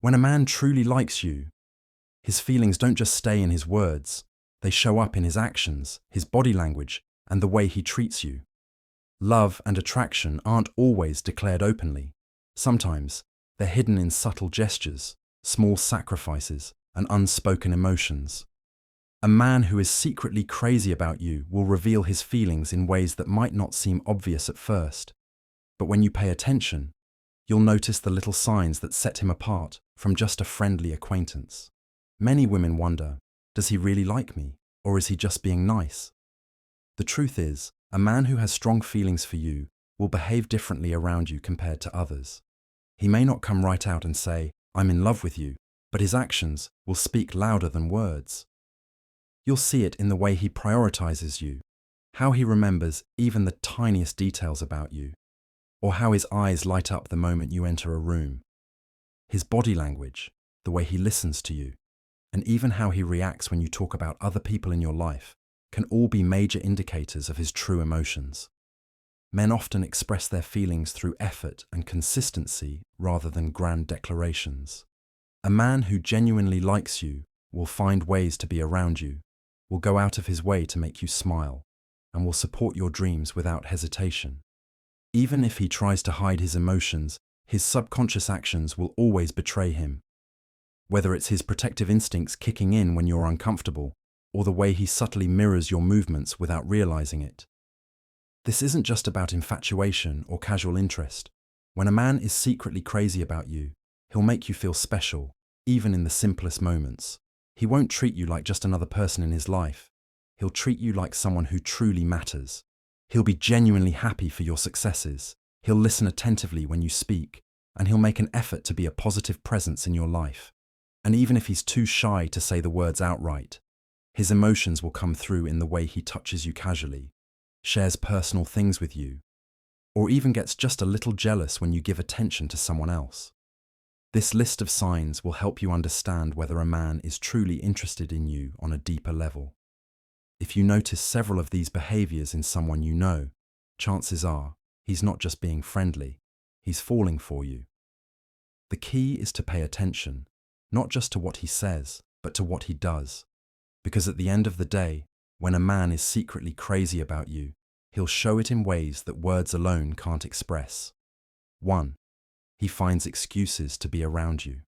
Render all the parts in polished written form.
When a man truly likes you, his feelings don't just stay in his words, they show up in his actions, his body language, and the way he treats you. Love and attraction aren't always declared openly. Sometimes they're hidden in subtle gestures, small sacrifices, and unspoken emotions. A man who is secretly crazy about you will reveal his feelings in ways that might not seem obvious at first. But when you pay attention, you'll notice the little signs that set him apart from just a friendly acquaintance. Many women wonder, does he really like me, or is he just being nice? The truth is, a man who has strong feelings for you will behave differently around you compared to others. He may not come right out and say, "I'm in love with you," but his actions will speak louder than words. You'll see it in the way he prioritizes you, how he remembers even the tiniest details about you, or how his eyes light up the moment you enter a room. His body language, the way he listens to you, and even how he reacts when you talk about other people in your life can all be major indicators of his true emotions. Men often express their feelings through effort and consistency rather than grand declarations. A man who genuinely likes you will find ways to be around you, will go out of his way to make you smile, and will support your dreams without hesitation. Even if he tries to hide his emotions, his subconscious actions will always betray him. Whether it's his protective instincts kicking in when you're uncomfortable, or the way he subtly mirrors your movements without realizing it. This isn't just about infatuation or casual interest. When a man is secretly crazy about you, he'll make you feel special, even in the simplest moments. He won't treat you like just another person in his life. He'll treat you like someone who truly matters. He'll be genuinely happy for your successes. He'll listen attentively when you speak, and he'll make an effort to be a positive presence in your life. And even if he's too shy to say the words outright, his emotions will come through in the way he touches you casually, shares personal things with you, or even gets just a little jealous when you give attention to someone else. This list of signs will help you understand whether a man is truly interested in you on a deeper level. If you notice several of these behaviors in someone you know, chances are he's not just being friendly, he's falling for you. The key is to pay attention, not just to what he says, but to what he does. Because at the end of the day, when a man is secretly crazy about you, he'll show it in ways that words alone can't express. 1. He finds excuses to be around you.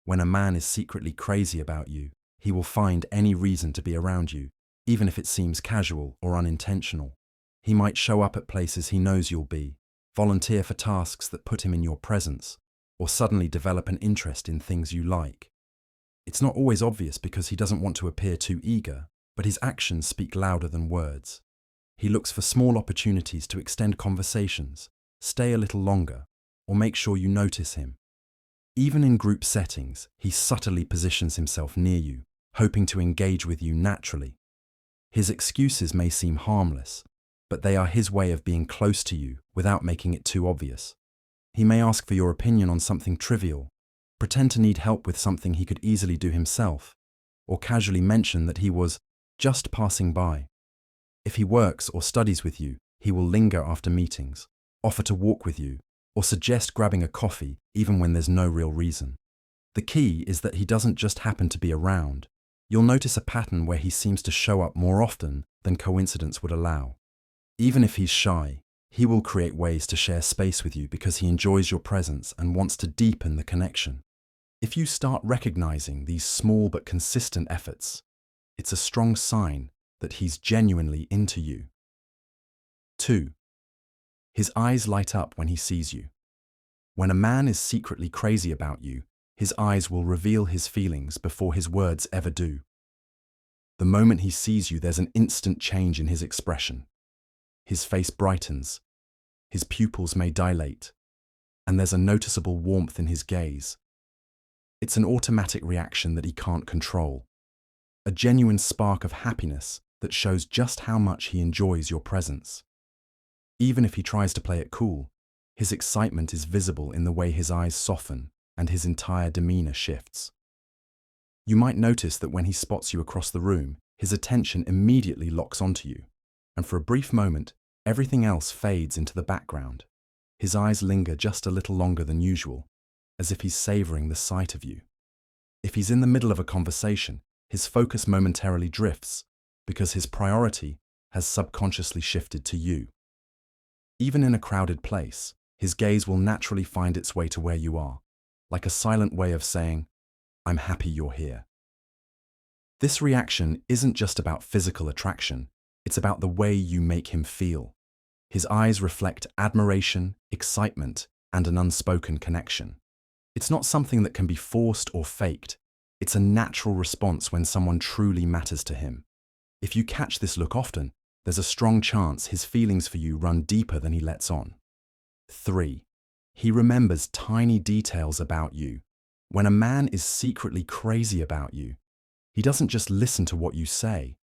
When a man is secretly crazy about you, he will find any reason to be around you, even if it seems casual or unintentional. He might show up at places he knows you'll be, volunteer for tasks that put him in your presence, or suddenly develop an interest in things you like. It's not always obvious because he doesn't want to appear too eager, but his actions speak louder than words. He looks for small opportunities to extend conversations, stay a little longer, or make sure you notice him. Even in group settings, he subtly positions himself near you, hoping to engage with you naturally. His excuses may seem harmless, but they are his way of being close to you without making it too obvious. He may ask for your opinion on something trivial, pretend to need help with something he could easily do himself, or casually mention that he was just passing by. If he works or studies with you, he will linger after meetings, offer to walk with you, or suggest grabbing a coffee even when there's no real reason. The key is that he doesn't just happen to be around. You'll notice a pattern where he seems to show up more often than coincidence would allow. Even if he's shy, he will create ways to share space with you because he enjoys your presence and wants to deepen the connection. If you start recognizing these small but consistent efforts, it's a strong sign that he's genuinely into you. 2. His eyes light up when he sees you. When a man is secretly crazy about you, his eyes will reveal his feelings before his words ever do. The moment he sees you, there's an instant change in his expression. His face brightens, his pupils may dilate, and there's a noticeable warmth in his gaze. It's an automatic reaction that he can't control, a genuine spark of happiness that shows just how much he enjoys your presence. Even if he tries to play it cool, his excitement is visible in the way his eyes soften and his entire demeanor shifts. You might notice that when he spots you across the room, his attention immediately locks onto you, and for a brief moment, everything else fades into the background. His eyes linger just a little longer than usual, as if he's savoring the sight of you. If he's in the middle of a conversation, his focus momentarily drifts because his priority has subconsciously shifted to you. Even in a crowded place, his gaze will naturally find its way to where you are, like a silent way of saying, "I'm happy you're here." This reaction isn't just about physical attraction, it's about the way you make him feel. His eyes reflect admiration, excitement, and an unspoken connection. It's not something that can be forced or faked. It's a natural response when someone truly matters to him. If you catch this look often, there's a strong chance his feelings for you run deeper than he lets on. 3. He remembers tiny details about you. When a man is secretly crazy about you, he doesn't just listen to what you say.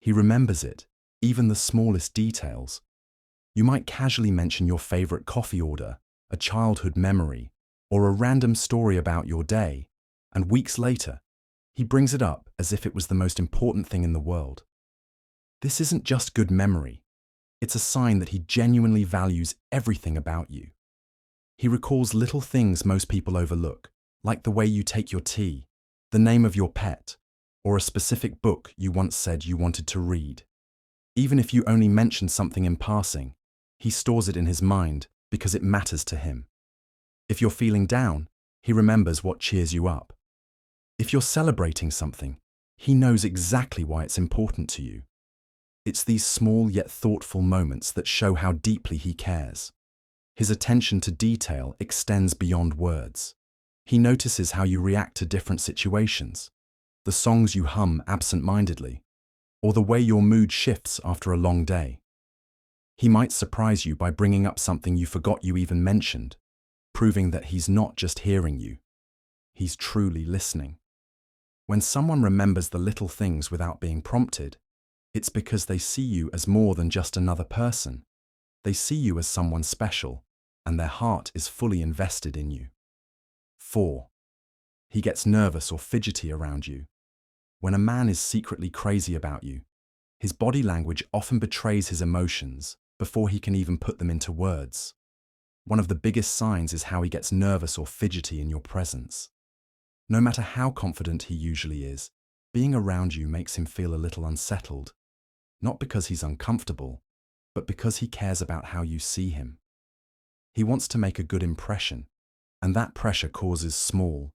He remembers it, even the smallest details. You might casually mention your favorite coffee order, a childhood memory, or a random story about your day, and weeks later, he brings it up as if it was the most important thing in the world. This isn't just good memory. It's a sign that he genuinely values everything about you. He recalls little things most people overlook, like the way you take your tea, the name of your pet, or a specific book you once said you wanted to read. Even if you only mention something in passing, he stores it in his mind because it matters to him. If you're feeling down, he remembers what cheers you up. If you're celebrating something, he knows exactly why it's important to you. It's these small yet thoughtful moments that show how deeply he cares. His attention to detail extends beyond words. He notices how you react to different situations, the songs you hum absent-mindedly, or the way your mood shifts after a long day. He might surprise you by bringing up something you forgot you even mentioned, proving that he's not just hearing you. He's truly listening. When someone remembers the little things without being prompted, it's because they see you as more than just another person. They see you as someone special, and their heart is fully invested in you. 4. He gets nervous or fidgety around you. When a man is secretly crazy about you, his body language often betrays his emotions before he can even put them into words. One of the biggest signs is how he gets nervous or fidgety in your presence. No matter how confident he usually is, being around you makes him feel a little unsettled, not because he's uncomfortable, but because he cares about how you see him. He wants to make a good impression, and that pressure causes small,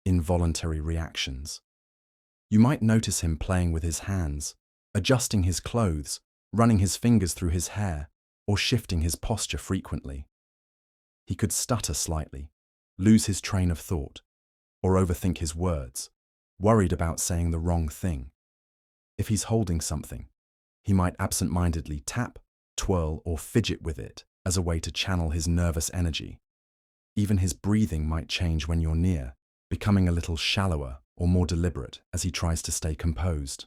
involuntary reactions. You might notice him playing with his hands, adjusting his clothes, running his fingers through his hair, or shifting his posture frequently. He could stutter slightly, lose his train of thought, or overthink his words, worried about saying the wrong thing. If he's holding something, he might absent-mindedly tap, twirl, or fidget with it as a way to channel his nervous energy. Even his breathing might change when you're near, becoming a little shallower or more deliberate as he tries to stay composed.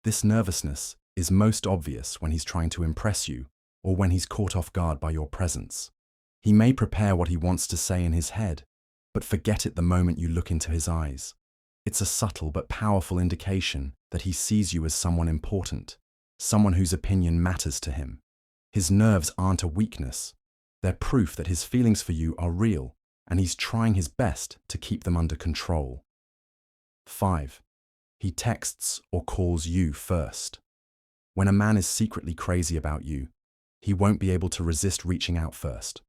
This nervousness is most obvious when he's trying to impress you or when he's caught off guard by your presence. He may prepare what he wants to say in his head, but forget it the moment you look into his eyes. It's a subtle but powerful indication that he sees you as someone important, someone whose opinion matters to him. His nerves aren't a weakness. They're proof that his feelings for you are real, and he's trying his best to keep them under control. 5. He texts or calls you first. When a man is secretly crazy about you, he won't be able to resist reaching out first.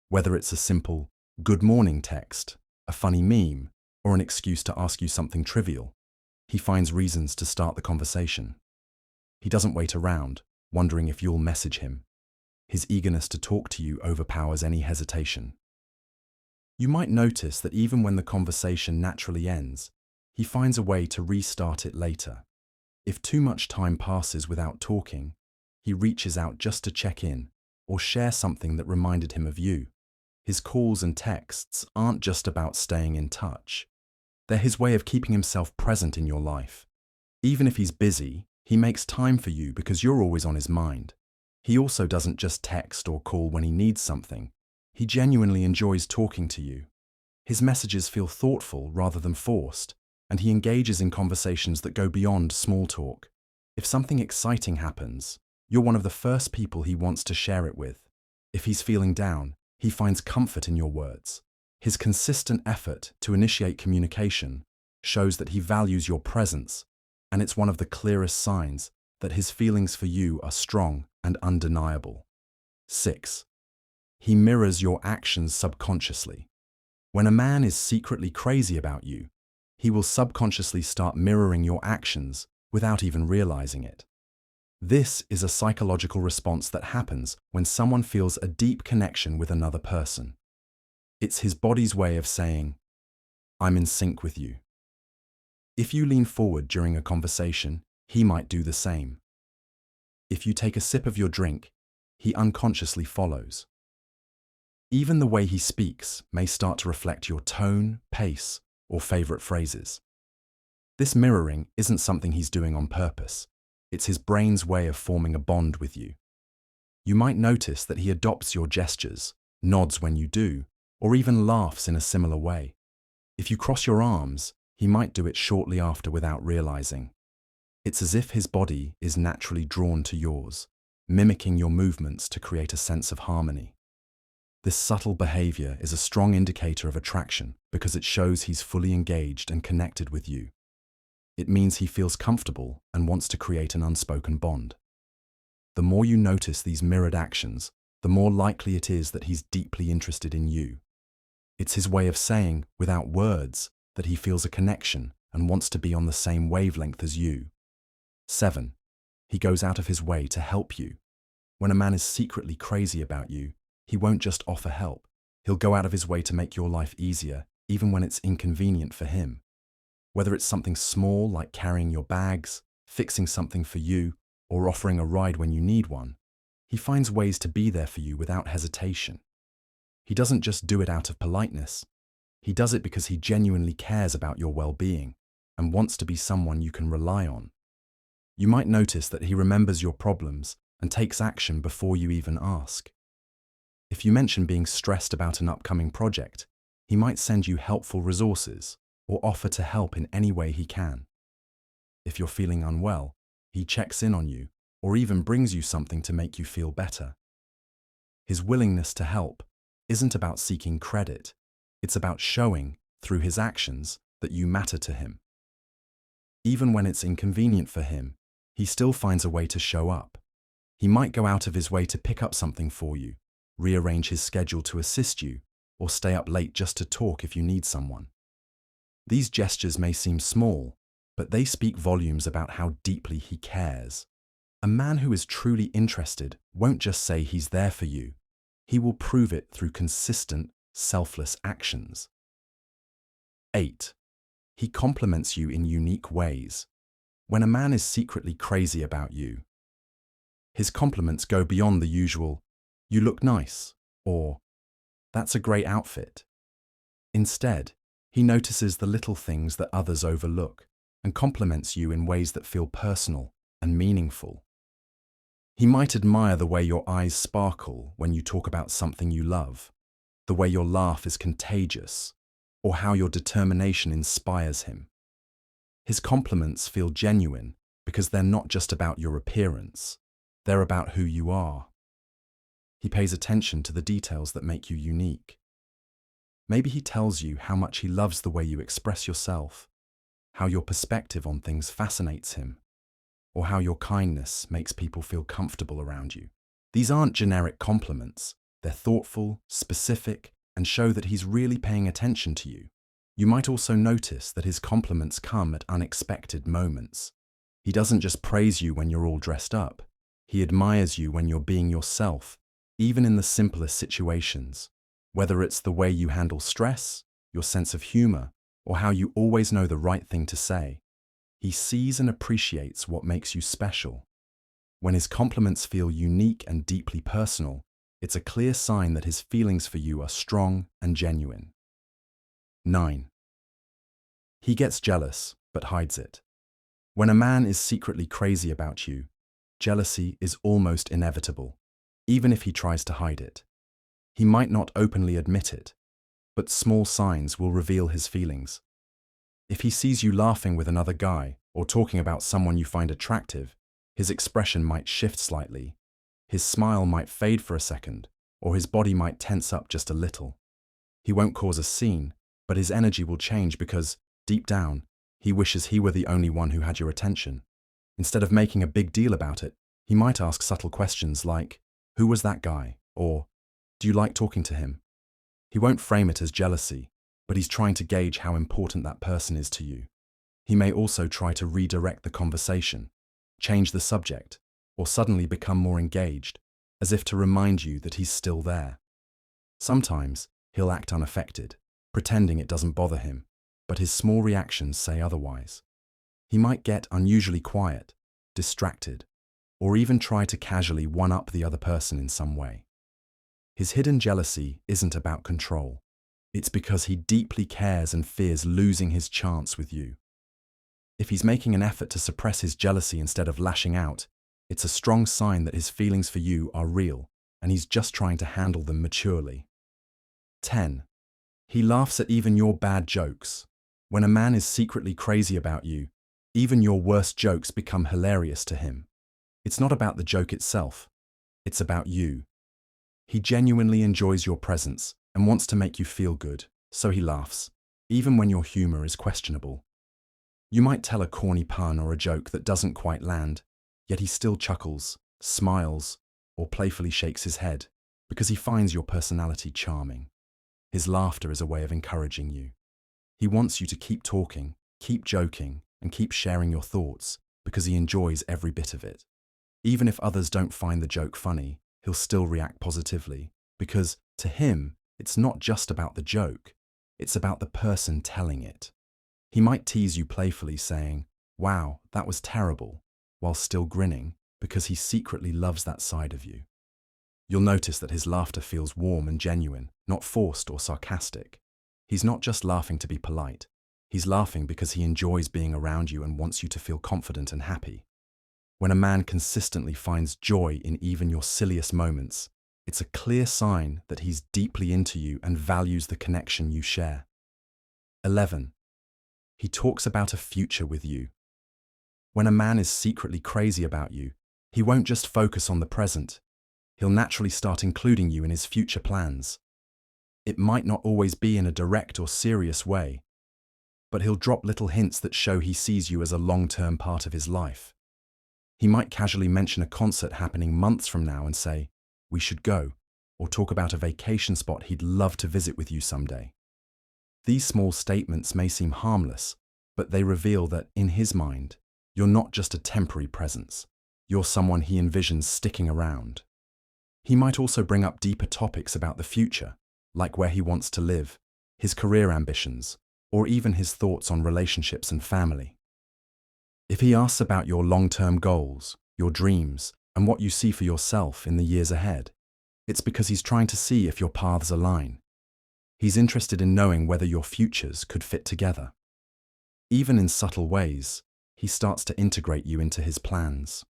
Whether it's a simple, "good morning" text, a funny meme, or an excuse to ask you something trivial, he finds reasons to start the conversation. He doesn't wait around, wondering if you'll message him. His eagerness to talk to you overpowers any hesitation. You might notice that even when the conversation naturally ends, he finds a way to restart it later. If too much time passes without talking, he reaches out just to check in or share something that reminded him of you. His calls and texts aren't just about staying in touch. They're his way of keeping himself present in your life. Even if he's busy, he makes time for you because you're always on his mind. He also doesn't just text or call when he needs something. He genuinely enjoys talking to you. His messages feel thoughtful rather than forced, and he engages in conversations that go beyond small talk. If something exciting happens, you're one of the first people he wants to share it with. If he's feeling down, he finds comfort in your words. His consistent effort to initiate communication shows that he values your presence, and it's one of the clearest signs that his feelings for you are strong and undeniable. 6. He mirrors your actions subconsciously. When a man is secretly crazy about you, he will subconsciously start mirroring your actions without even realizing it. This is a psychological response that happens when someone feels a deep connection with another person. It's his body's way of saying, "I'm in sync with you." If you lean forward during a conversation, he might do the same. If you take a sip of your drink, he unconsciously follows. Even the way he speaks may start to reflect your tone, pace, or favorite phrases. This mirroring isn't something he's doing on purpose. It's his brain's way of forming a bond with you. You might notice that he adopts your gestures, nods when you do, or even laughs in a similar way. If you cross your arms, he might do it shortly after without realizing. It's as if his body is naturally drawn to yours, mimicking your movements to create a sense of harmony. This subtle behavior is a strong indicator of attraction because it shows he's fully engaged and connected with you. It means he feels comfortable and wants to create an unspoken bond. The more you notice these mirrored actions, the more likely it is that he's deeply interested in you. It's his way of saying, without words, that he feels a connection and wants to be on the same wavelength as you. 7. He goes out of his way to help you. When a man is secretly crazy about you, he won't just offer help. He'll go out of his way to make your life easier, even when it's inconvenient for him. Whether it's something small like carrying your bags, fixing something for you, or offering a ride when you need one, he finds ways to be there for you without hesitation. He doesn't just do it out of politeness. He does it because he genuinely cares about your well-being and wants to be someone you can rely on. You might notice that he remembers your problems and takes action before you even ask. If you mention being stressed about an upcoming project, he might send you helpful resources or offer to help in any way he can. If you're feeling unwell, he checks in on you or even brings you something to make you feel better. His willingness to help isn't about seeking credit. It's about showing, through his actions, that you matter to him. Even when it's inconvenient for him, he still finds a way to show up. He might go out of his way to pick up something for you, rearrange his schedule to assist you, or stay up late just to talk if you need someone. These gestures may seem small, but they speak volumes about how deeply he cares. A man who is truly interested won't just say he's there for you. He will prove it through consistent, selfless actions. 8. He compliments you in unique ways. When a man is secretly crazy about you, his compliments go beyond the usual, "You look nice," or "That's a great outfit." Instead, he notices the little things that others overlook and compliments you in ways that feel personal and meaningful. He might admire the way your eyes sparkle when you talk about something you love, the way your laugh is contagious, or how your determination inspires him. His compliments feel genuine because they're not just about your appearance, they're about who you are. He pays attention to the details that make you unique. Maybe he tells you how much he loves the way you express yourself, how your perspective on things fascinates him, or how your kindness makes people feel comfortable around you. These aren't generic compliments. They're thoughtful, specific, and show that he's really paying attention to you. You might also notice that his compliments come at unexpected moments. He doesn't just praise you when you're all dressed up. He admires you when you're being yourself, even in the simplest situations. Whether it's the way you handle stress, your sense of humor, or how you always know the right thing to say, he sees and appreciates what makes you special. When his compliments feel unique and deeply personal, it's a clear sign that his feelings for you are strong and genuine. 9. He gets jealous, but hides it. When a man is secretly crazy about you, jealousy is almost inevitable, even if he tries to hide it. He might not openly admit it, but small signs will reveal his feelings. If he sees you laughing with another guy or talking about someone you find attractive, his expression might shift slightly. His smile might fade for a second, or his body might tense up just a little. He won't cause a scene, but his energy will change because, deep down, he wishes he were the only one who had your attention. Instead of making a big deal about it, he might ask subtle questions like, "Who was that guy?" or "Do you like talking to him?" He won't frame it as jealousy, but he's trying to gauge how important that person is to you. He may also try to redirect the conversation, change the subject, or suddenly become more engaged, as if to remind you that he's still there. Sometimes he'll act unaffected, pretending it doesn't bother him, but his small reactions say otherwise. He might get unusually quiet, distracted, or even try to casually one-up the other person in some way. His hidden jealousy isn't about control. It's because he deeply cares and fears losing his chance with you. If he's making an effort to suppress his jealousy instead of lashing out, it's a strong sign that his feelings for you are real and he's just trying to handle them maturely. 10. He laughs at even your bad jokes. When a man is secretly crazy about you, even your worst jokes become hilarious to him. It's not about the joke itself, it's about you. He genuinely enjoys your presence and wants to make you feel good, so he laughs, even when your humor is questionable. You might tell a corny pun or a joke that doesn't quite land, yet he still chuckles, smiles, or playfully shakes his head because he finds your personality charming. His laughter is a way of encouraging you. He wants you to keep talking, keep joking, and keep sharing your thoughts because he enjoys every bit of it. Even if others don't find the joke funny, he'll still react positively because, to him, it's not just about the joke, it's about the person telling it. He might tease you playfully saying, "Wow, that was terrible," while still grinning because he secretly loves that side of you. You'll notice that his laughter feels warm and genuine, not forced or sarcastic. He's not just laughing to be polite. He's laughing because he enjoys being around you and wants you to feel confident and happy. When a man consistently finds joy in even your silliest moments, it's a clear sign that he's deeply into you and values the connection you share. 11. He talks about a future with you. When a man is secretly crazy about you, he won't just focus on the present. He'll naturally start including you in his future plans. It might not always be in a direct or serious way, but he'll drop little hints that show he sees you as a long-term part of his life. He might casually mention a concert happening months from now and say, "We should go," or talk about a vacation spot he'd love to visit with you someday. These small statements may seem harmless, but they reveal that, in his mind, you're not just a temporary presence. You're someone he envisions sticking around. He might also bring up deeper topics about the future, like where he wants to live, his career ambitions, or even his thoughts on relationships and family. If he asks about your long-term goals, your dreams, and what you see for yourself in the years ahead, it's because he's trying to see if your paths align. He's interested in knowing whether your futures could fit together. Even in subtle ways, he starts to integrate you into his plans.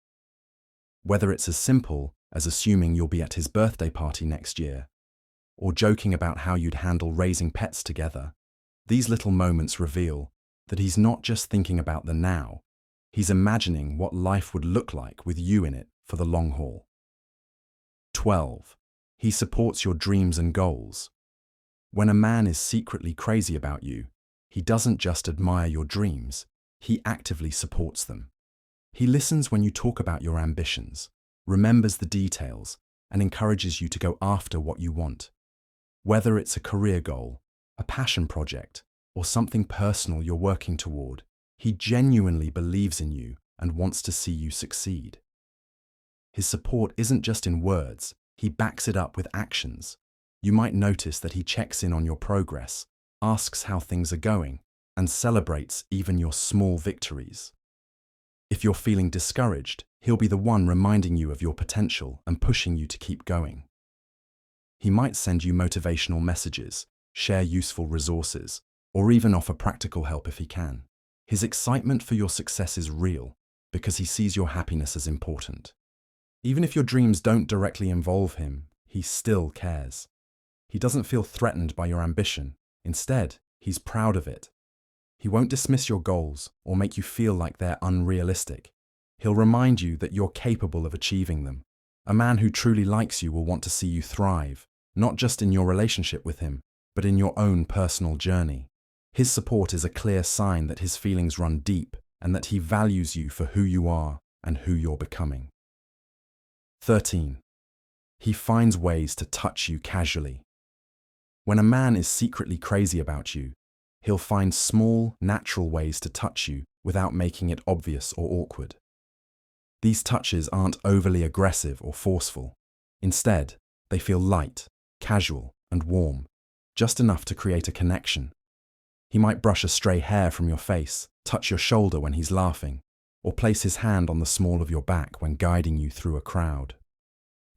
Whether it's as simple as assuming you'll be at his birthday party next year, or joking about how you'd handle raising pets together, these little moments reveal that he's not just thinking about the now, he's imagining what life would look like with you in it for the long haul. 12. He supports your dreams and goals. When a man is secretly crazy about you, he doesn't just admire your dreams, he actively supports them. He listens when you talk about your ambitions, remembers the details, and encourages you to go after what you want. Whether it's a career goal, a passion project, or something personal you're working toward, he genuinely believes in you and wants to see you succeed. His support isn't just in words, he backs it up with actions. You might notice that he checks in on your progress, asks how things are going, and celebrates even your small victories. If you're feeling discouraged, he'll be the one reminding you of your potential and pushing you to keep going. He might send you motivational messages, share useful resources, or even offer practical help if he can. His excitement for your success is real because he sees your happiness as important. Even if your dreams don't directly involve him, he still cares. He doesn't feel threatened by your ambition. Instead, he's proud of it. He won't dismiss your goals or make you feel like they're unrealistic. He'll remind you that you're capable of achieving them. A man who truly likes you will want to see you thrive, not just in your relationship with him, but in your own personal journey. His support is a clear sign that his feelings run deep and that he values you for who you are and who you're becoming. 13. He finds ways to touch you casually. When a man is secretly crazy about you, he'll find small, natural ways to touch you without making it obvious or awkward. These touches aren't overly aggressive or forceful. Instead, they feel light, casual, and warm, just enough to create a connection. He might brush a stray hair from your face, touch your shoulder when he's laughing, or place his hand on the small of your back when guiding you through a crowd.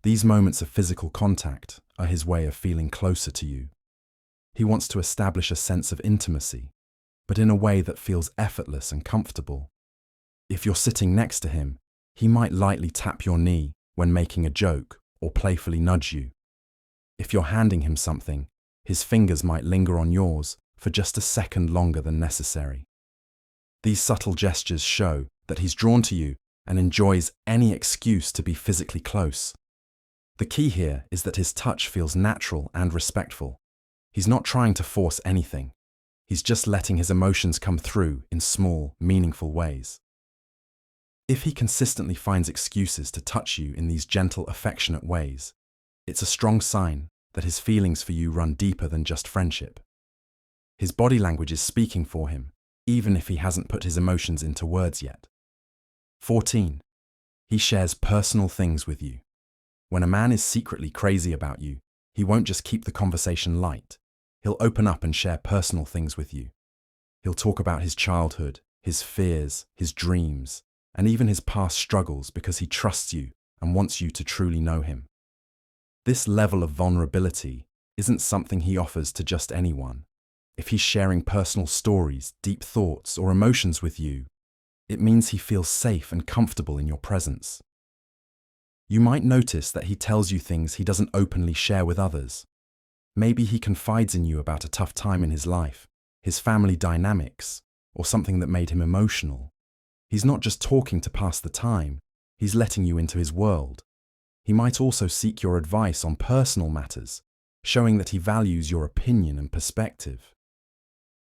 These moments of physical contact are his way of feeling closer to you. He wants to establish a sense of intimacy, but in a way that feels effortless and comfortable. If you're sitting next to him, he might lightly tap your knee when making a joke or playfully nudge you. If you're handing him something, his fingers might linger on yours for just a second longer than necessary. These subtle gestures show that he's drawn to you and enjoys any excuse to be physically close. The key here is that his touch feels natural and respectful. He's not trying to force anything. He's just letting his emotions come through in small, meaningful ways. If he consistently finds excuses to touch you in these gentle, affectionate ways, it's a strong sign that his feelings for you run deeper than just friendship. His body language is speaking for him, even if he hasn't put his emotions into words yet. 14. He shares personal things with you. When a man is secretly crazy about you, he won't just keep the conversation light. He'll open up and share personal things with you. He'll talk about his childhood, his fears, his dreams, and even his past struggles because he trusts you and wants you to truly know him. This level of vulnerability isn't something he offers to just anyone. If he's sharing personal stories, deep thoughts, or emotions with you, it means he feels safe and comfortable in your presence. You might notice that he tells you things he doesn't openly share with others. Maybe he confides in you about a tough time in his life, his family dynamics, or something that made him emotional. He's not just talking to pass the time, he's letting you into his world. He might also seek your advice on personal matters, showing that he values your opinion and perspective.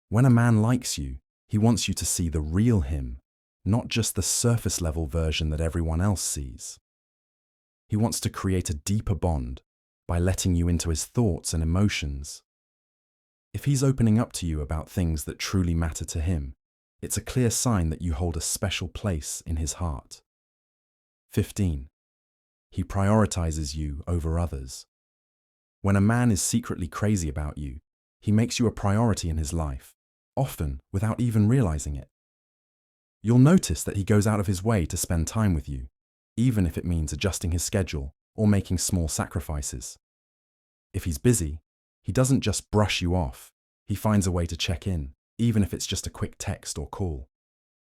When a man likes you, he wants you to see the real him, not just the surface-level version that everyone else sees. He wants to create a deeper bond by letting you into his thoughts and emotions. If he's opening up to you about things that truly matter to him, it's a clear sign that you hold a special place in his heart. 15. He prioritizes you over others. When a man is secretly crazy about you, he makes you a priority in his life, often without even realizing it. You'll notice that he goes out of his way to spend time with you, even if it means adjusting his schedule or making small sacrifices. If he's busy, he doesn't just brush you off. He finds a way to check in, even if it's just a quick text or call.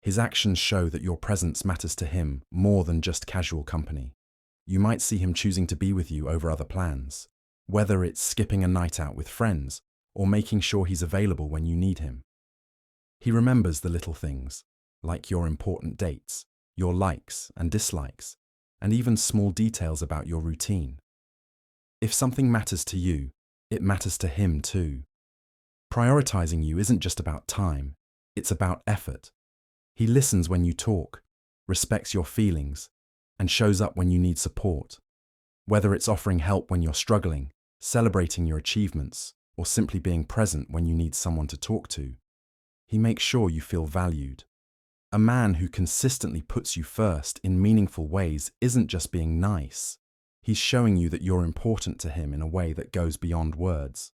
His actions show that your presence matters to him more than just casual company. You might see him choosing to be with you over other plans, whether it's skipping a night out with friends or making sure he's available when you need him. He remembers the little things, like your important dates, your likes and dislikes, and even small details about your routine. If something matters to you, it matters to him too. Prioritizing you isn't just about time, it's about effort. He listens when you talk, respects your feelings, and shows up when you need support. Whether it's offering help when you're struggling, celebrating your achievements, or simply being present when you need someone to talk to, he makes sure you feel valued. A man who consistently puts you first in meaningful ways isn't just being nice. He's showing you that you're important to him in a way that goes beyond words.